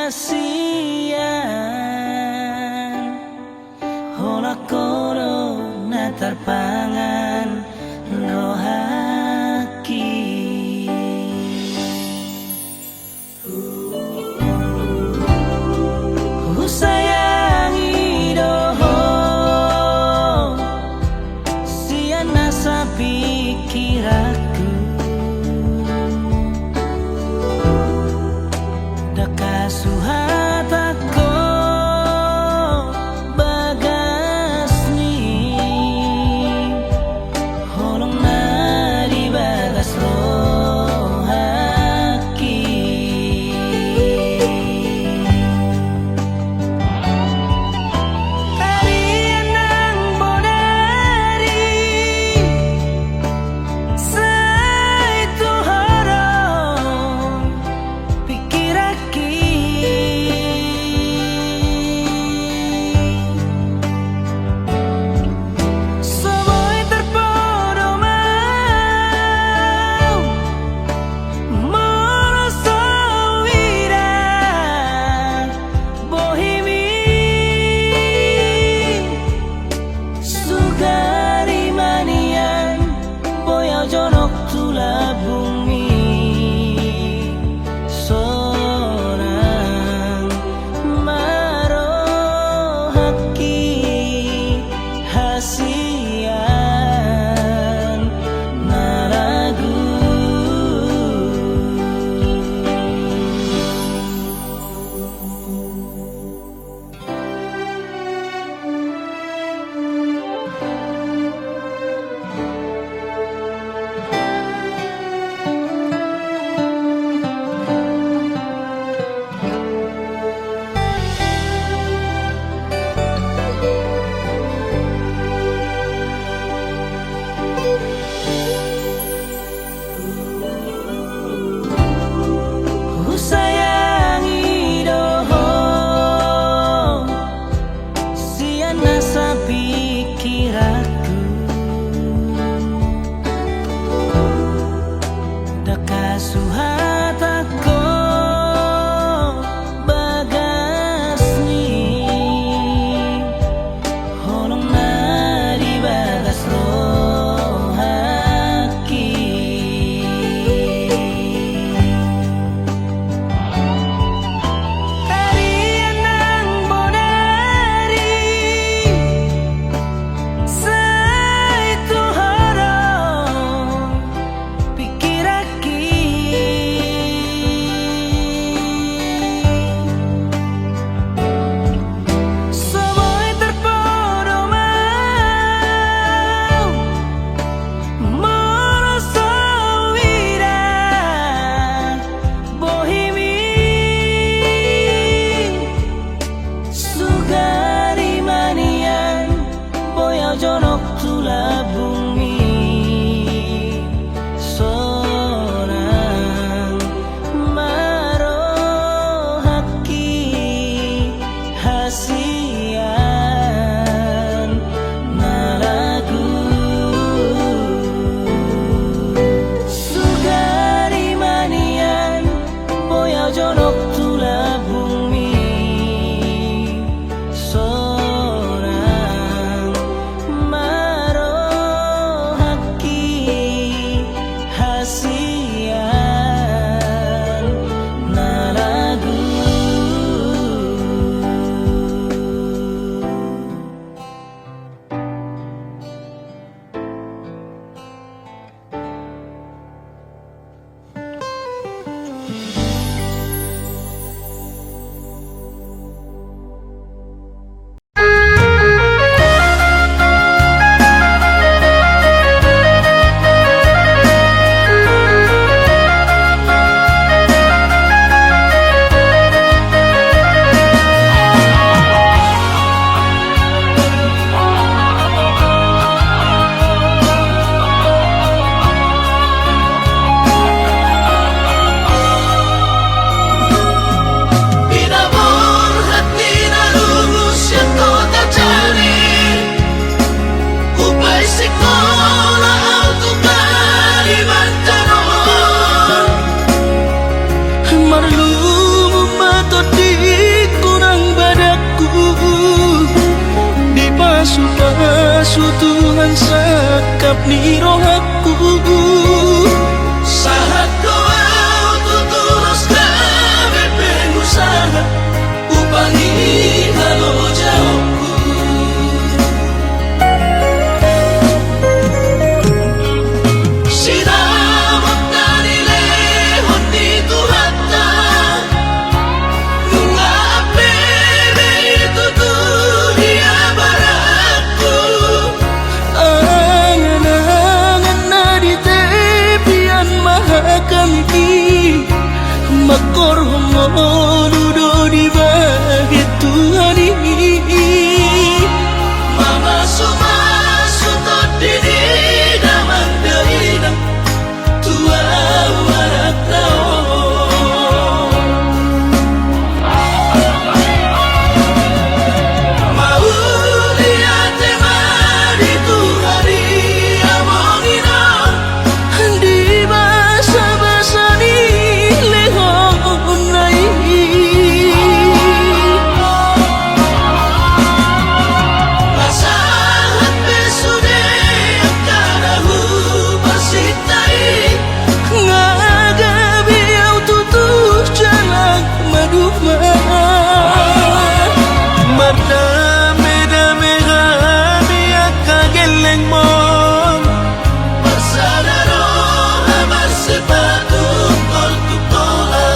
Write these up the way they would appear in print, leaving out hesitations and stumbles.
kasihan hola corona terpangan rohaki sayangi doho siana sa pikiraku dakasuhatako bagas ni holong na di bagas rohaki kalian nang bodari sa itu harong pikiraki su Tuhan sekap ni roh aku. Sahat kau tutulus kami pengusaha upangi halo jauhku. Sinamot na nilehon ni Tuhan na nunga apere itu dunia baraku. Angan-angan na di tepian mahakami makor hongorudo di bahit Tuhan ini. Mama sumasutod dini naman dahinang tua warak naon. Mauli ate mari Tuhari amongina di basa-basa ni lehon nai. Masahat besude akarahu pasitai ngagabi au tutuh jalan maduma. Madame-dame kami akageleng mon Pasanaro hamar sepatu tol tutola.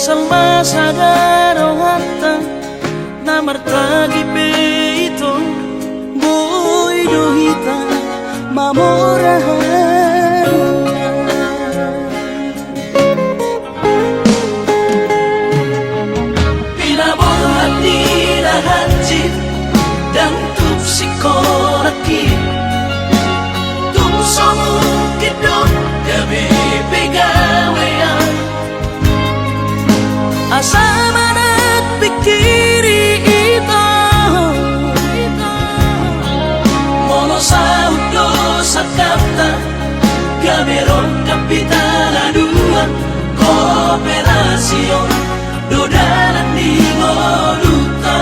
Salma sadaro hatta namartagi peito boy dohita mamorahan Pinabuhat nila hanjit dan tupsikoraki Tumsomu kidot gabi pegawean Asama nagpikiri ito Mono sa udo sa kapta Gamerong kapitalanuan Kooperasyon Dodalan di ngoluta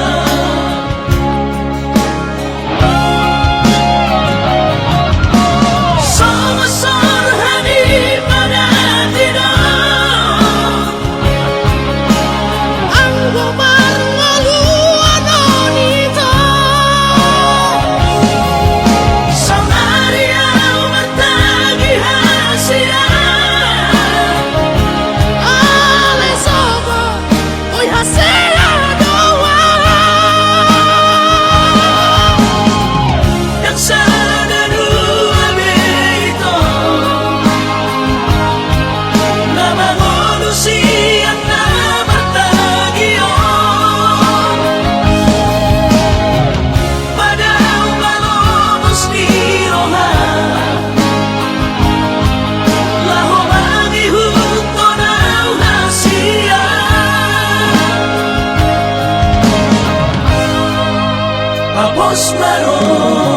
Sama-sama hani pada tidak Tapos marohani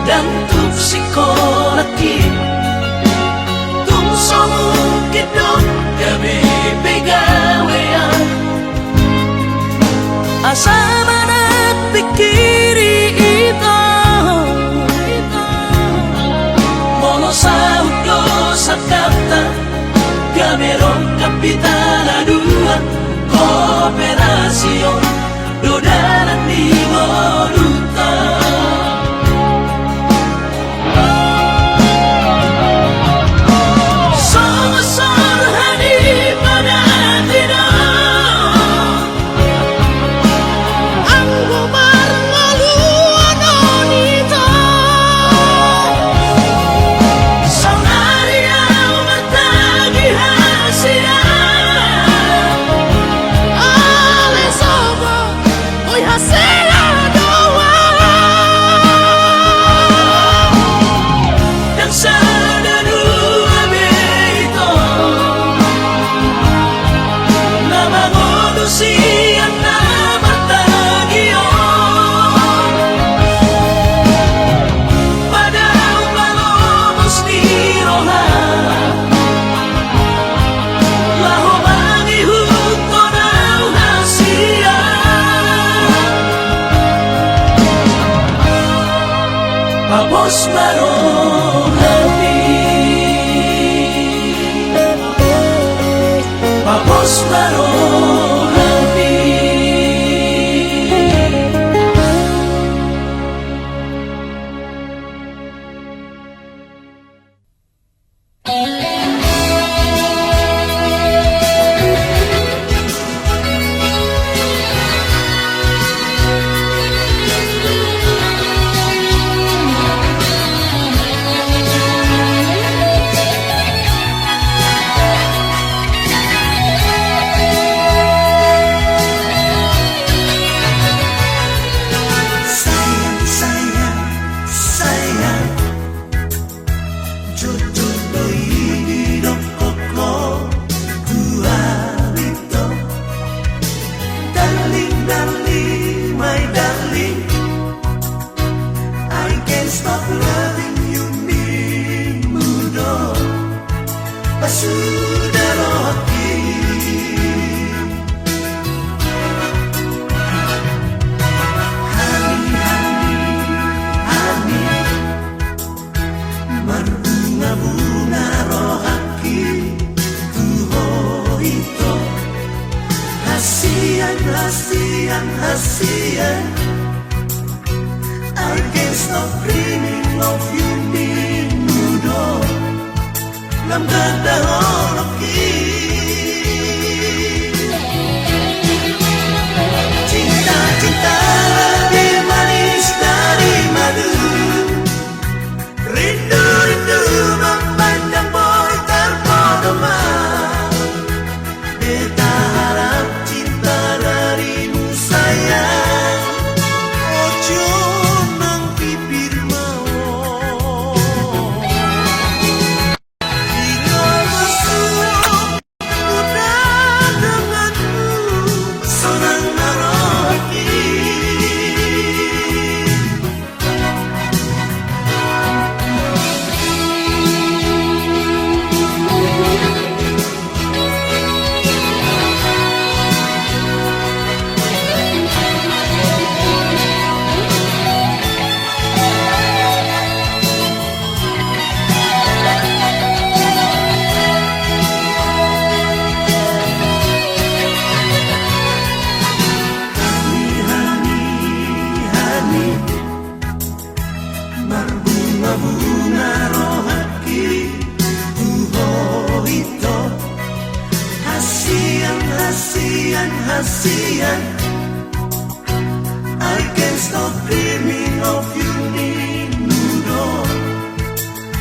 dan tupsikoraki Tumsomu kidot gabi pegawean Asama nagpikiri ito Mono sa udo sa kapta Gamerong kapitalanuan Kooperasyon Dodalan di ngoluta Tapos marohani Tapos marohani Nam ganda holoki. Cinta-cinta lebih manis dari madu. Rindu-rindu memandang boy terpedoma. Beta harap cinta darimu sayang. Ojo nang bibir mau. Hingga mesum muda denganmu. Senang meroki. Berbunga-bunga rohaki Uhoito Hasian, hasian, hasian I can't stop dreaming of you Ninudo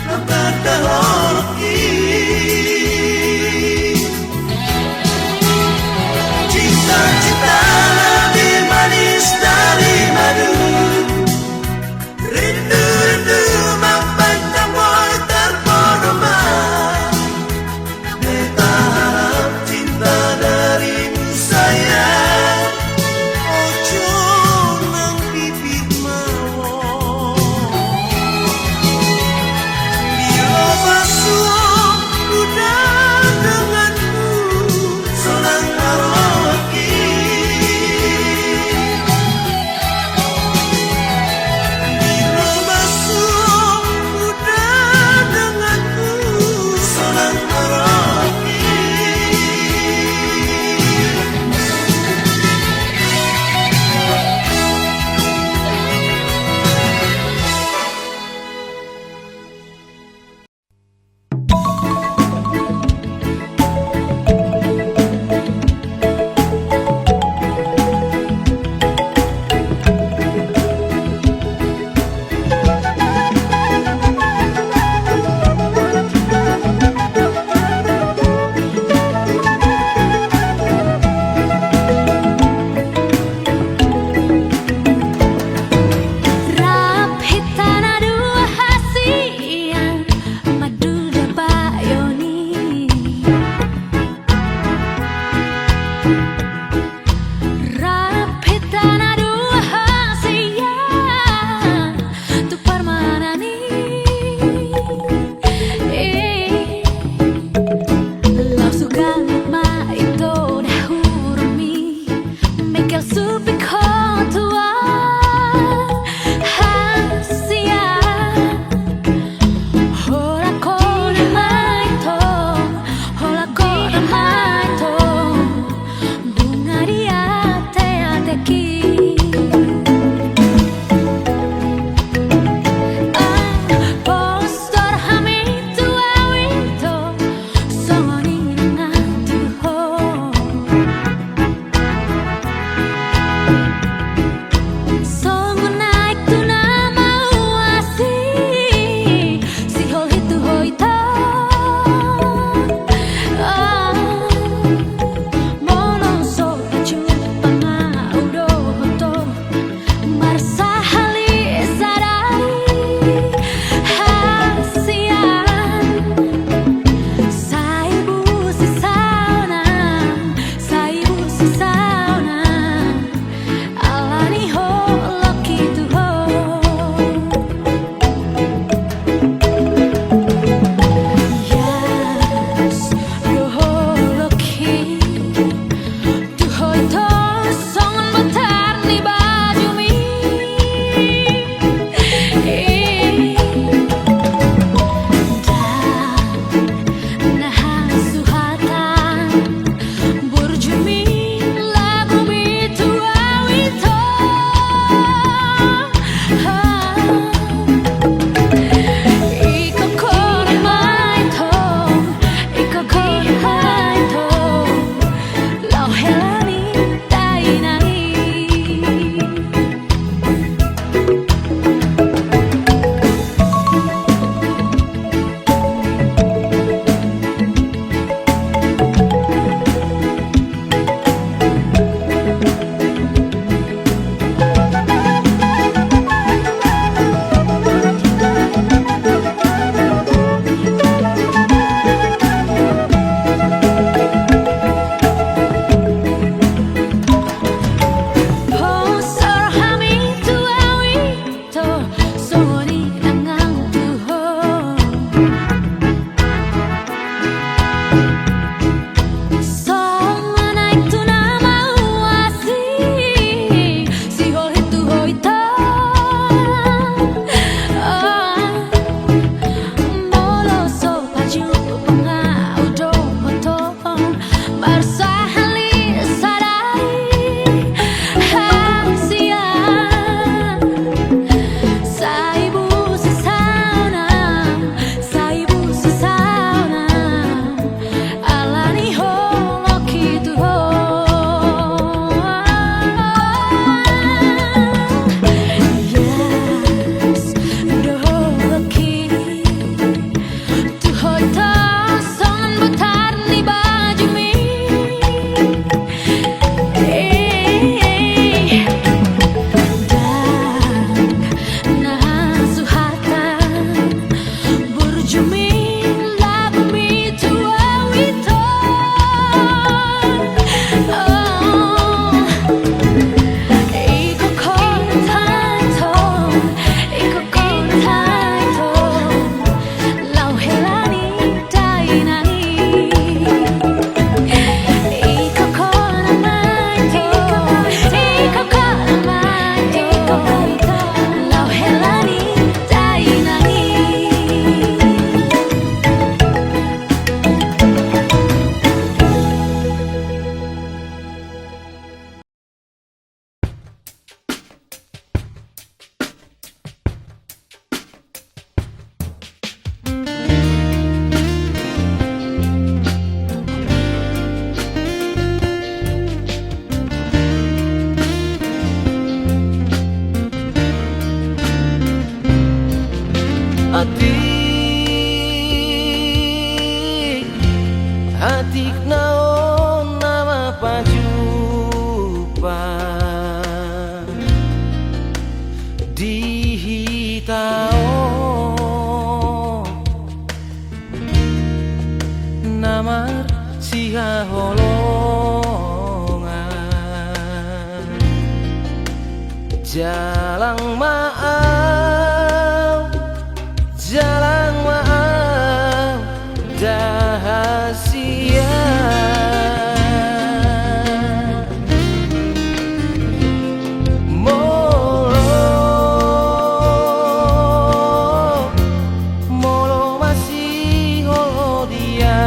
Nagada holoki Cinta-cinta lebih manis dari madu. Rindu-rindu memandang boy terpedoma. Beta harap cinta darimu sayang. dihitao namar siha holongan jalang maaf dahasia molo masih dia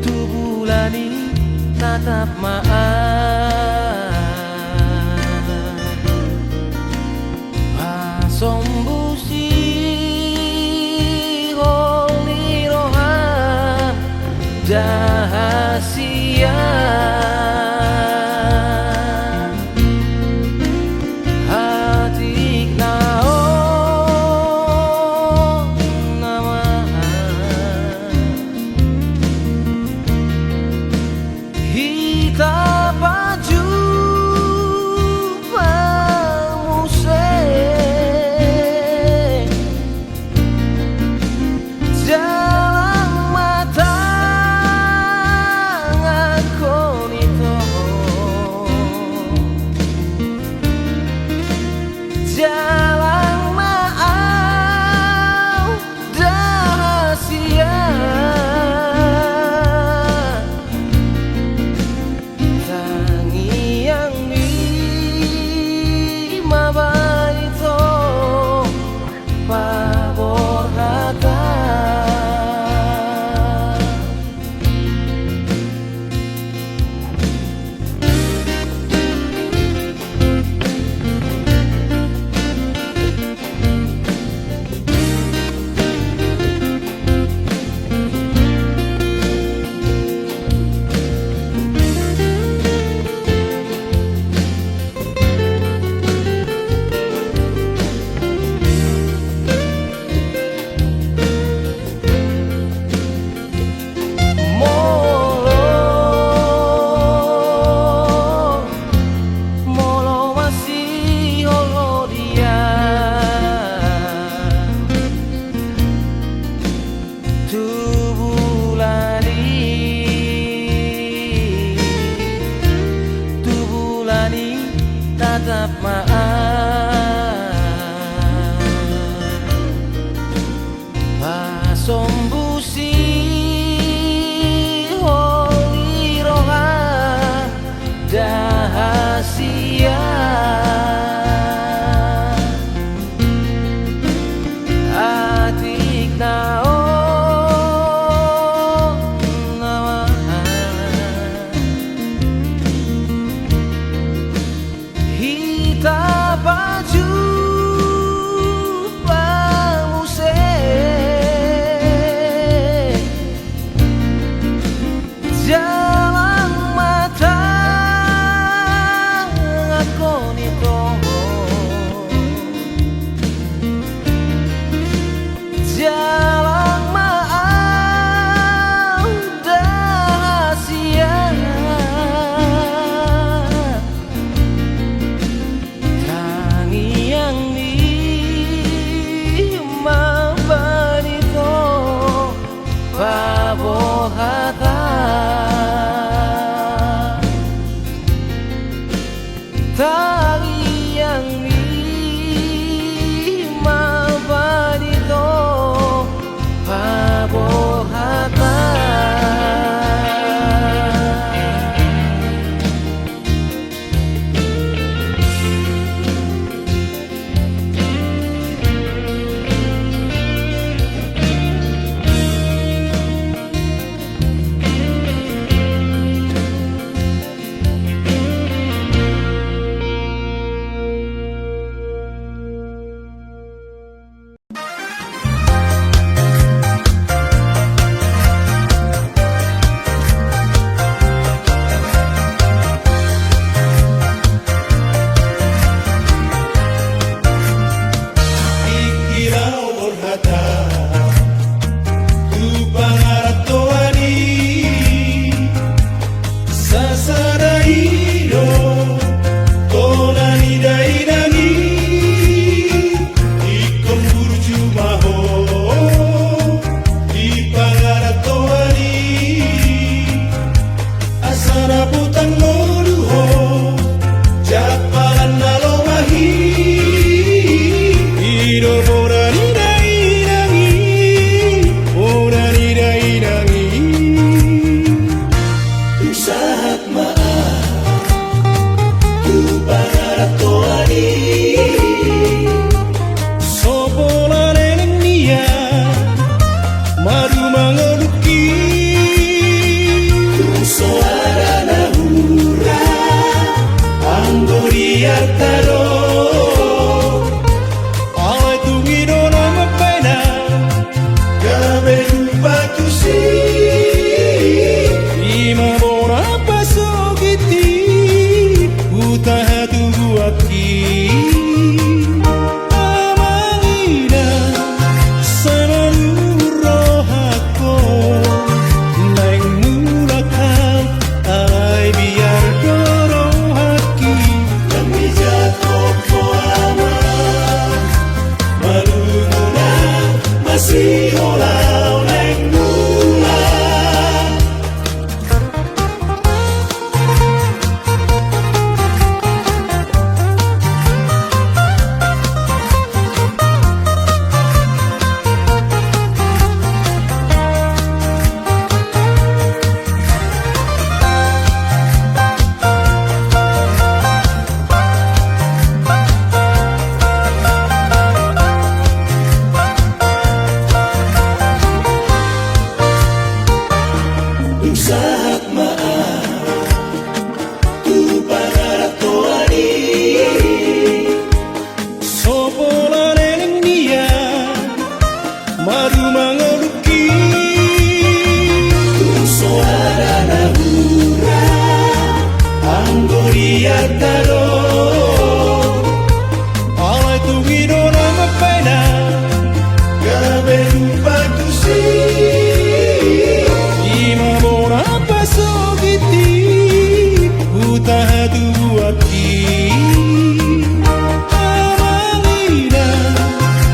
tubulani tatap maaf sombusi holiroha dahasia hatik naon nama hita baju pamuse jalan mata ngakonito jalan maaf dahasia tangiang di mabaito pabor hata tubulani tatap maaf pasombusi holiroha dahasia atik naon nama hita baju pamuse jalan mata ngakonito jalan maaf dahasia tangiang di mabanito pabohata tangiang di mabanito pabohata Ima bona pasogiti utaha tugu aki amalina sanalu rohako neng mulakau ai biar dorong haki demi jatuh koama malunguna masih olau neng mula. Saat maaf tu para toani sopola neneng dia maru mangoruki tu suara nahura anggoria taro alai tu hidora mapena gaberu bagusi pasogiti utaha tugu aki amalina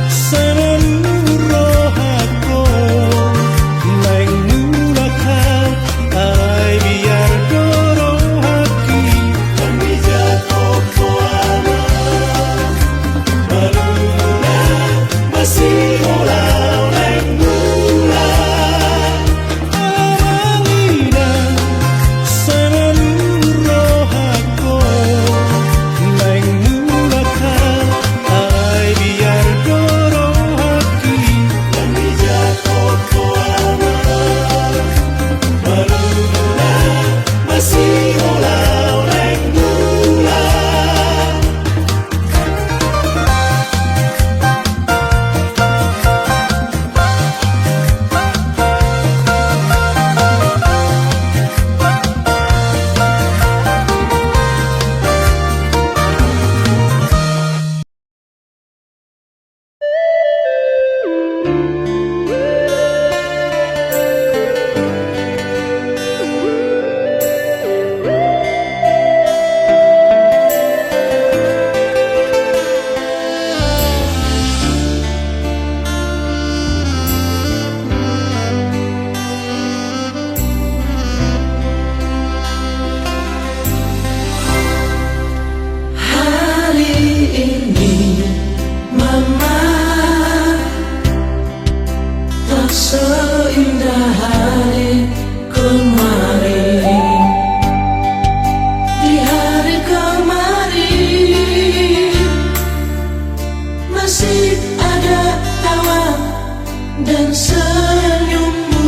sanalu rohako neng mulakau ai biar dorong haki demi jatuh koama malunguna masih olau neng mula. Seindah hari kemarin, di hari kemarin masih ada tawa dan senyummu,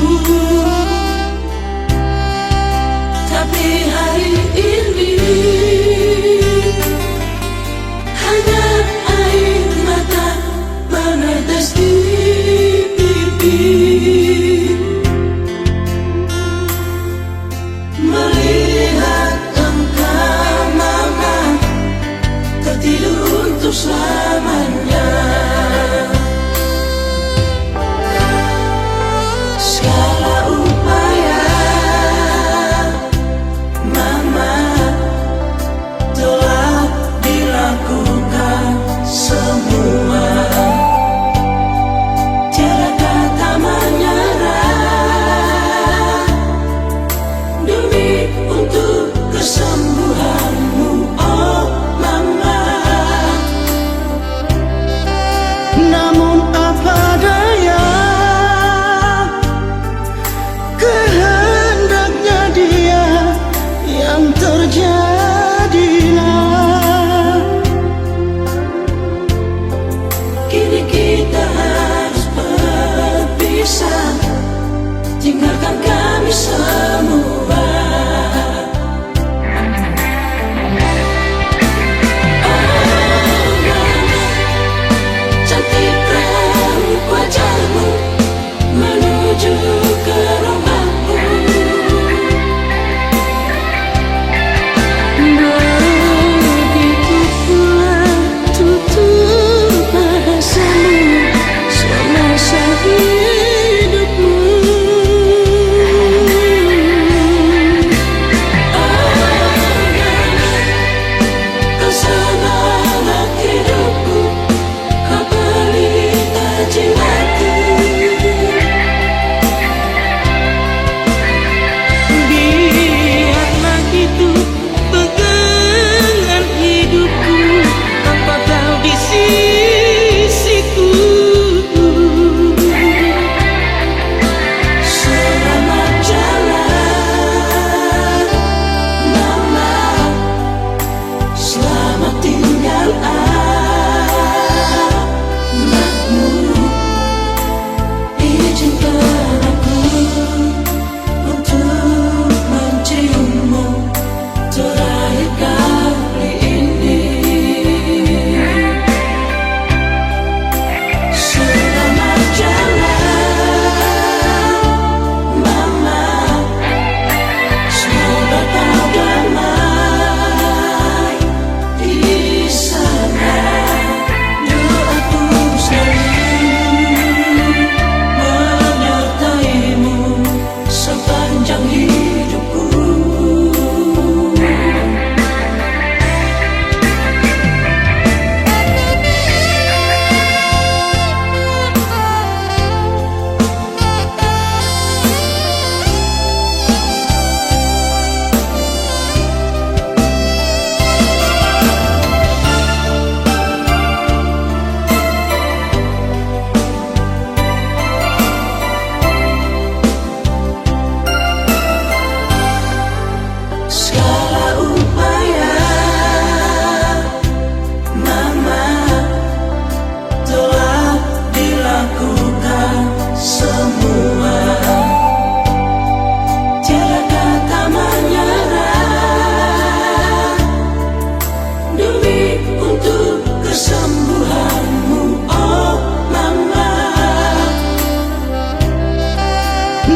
tapi hari ini hanya air mata menetes di melihat engkau mama tertidur untuk selamanya. Segala upaya mama telah dilakukan semua. Tiada kata menyerah demi untuk kesembuhanmu, oh mama. Namun apa daya, kehendaknya dia yang terjadilah. Kini kita harus berpisah, tinggalkan kami semua. Cantik raut wajahmu menuju ke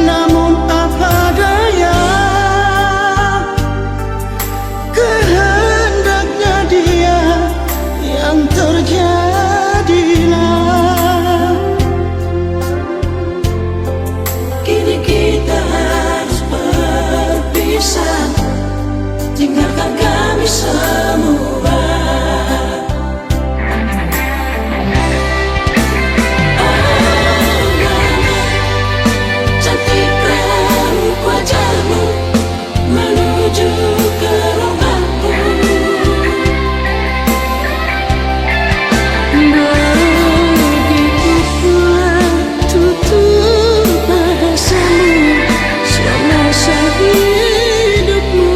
namun apa daya, kehendaknya dia yang terjadilah. Kini kita harus berpisah, tinggalkan kami semua. Cantik raut wajahmu menuju ke rumahku. Begitu pula tutur bahasamu semasa hidupmu.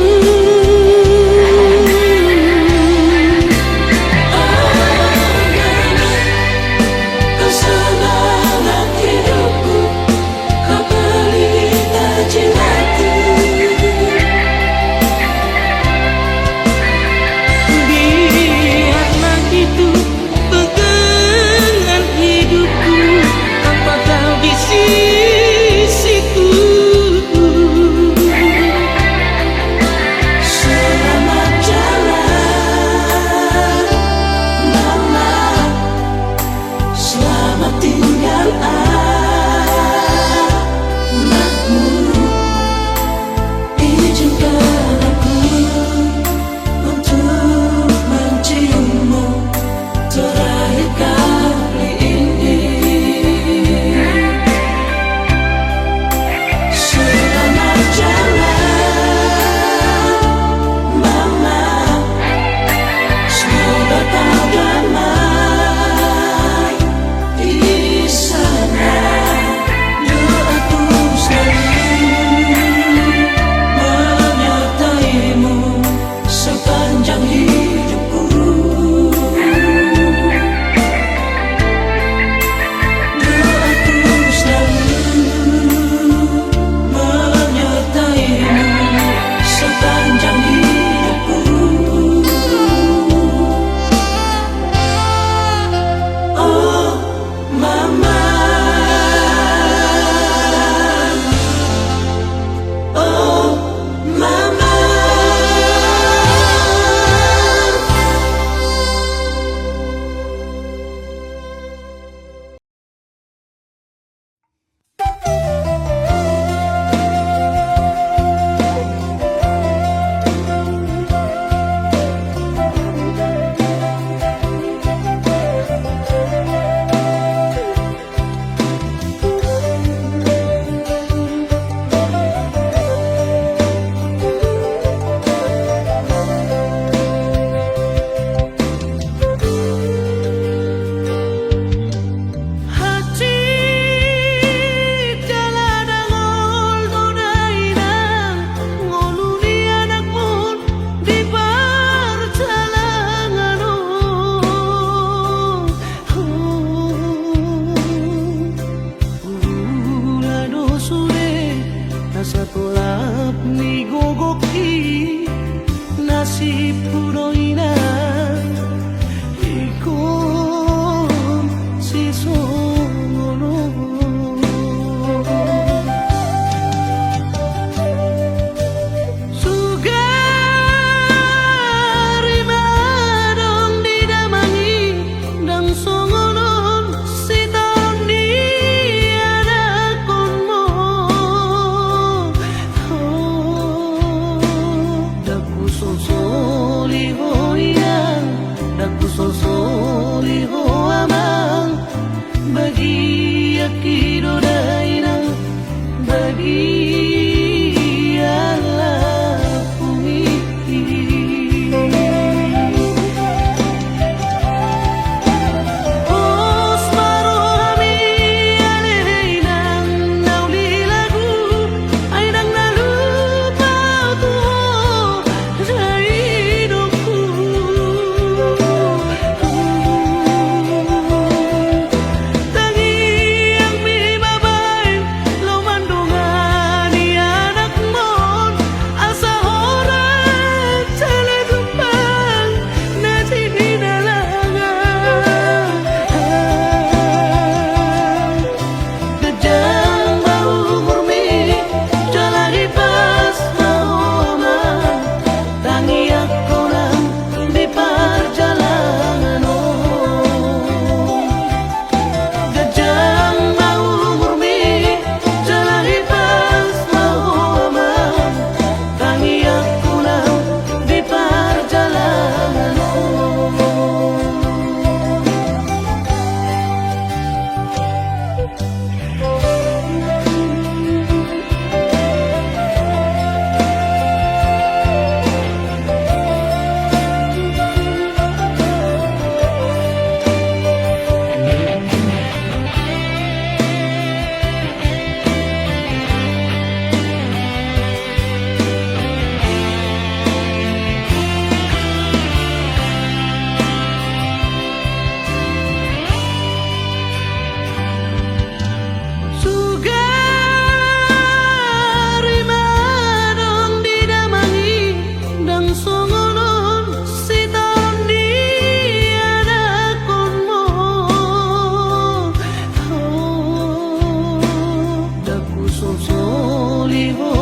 Kau semangat hidupku, kau pelita jiwaku. Biarlah itu pegangan hidupku, tanpa kau di sisiku. Selamat jalan, Mama. Selamat tinggal anakmu. Izinkan aku untuk menciummu terakhir kali ini. Selamat jalan, Mama. Semoga kau damai di sana. Doaku selalu menyertaimu sepanjang hidupku. Doaku selalu menyertaimu sepanjang hidupku. Oh, Mama. Oh, Mama. Hati kalada ngol nodaina, ngoluni anakmu di perjalanan. Ulado sore nasa tolap ni gogoki nasib punoina ikon si songono. Sugari madong didamangi dan songonon si taon di adakonmo. Daku sosoli hoyang, daku sosoli ho amang, bagi akido dainang, bagi Allah pumiki. Osmaro hami aleinang nauli lagu, ay nang nalupaw tuho sa hidupku. Tangi ang mibabay, lumandungan solihun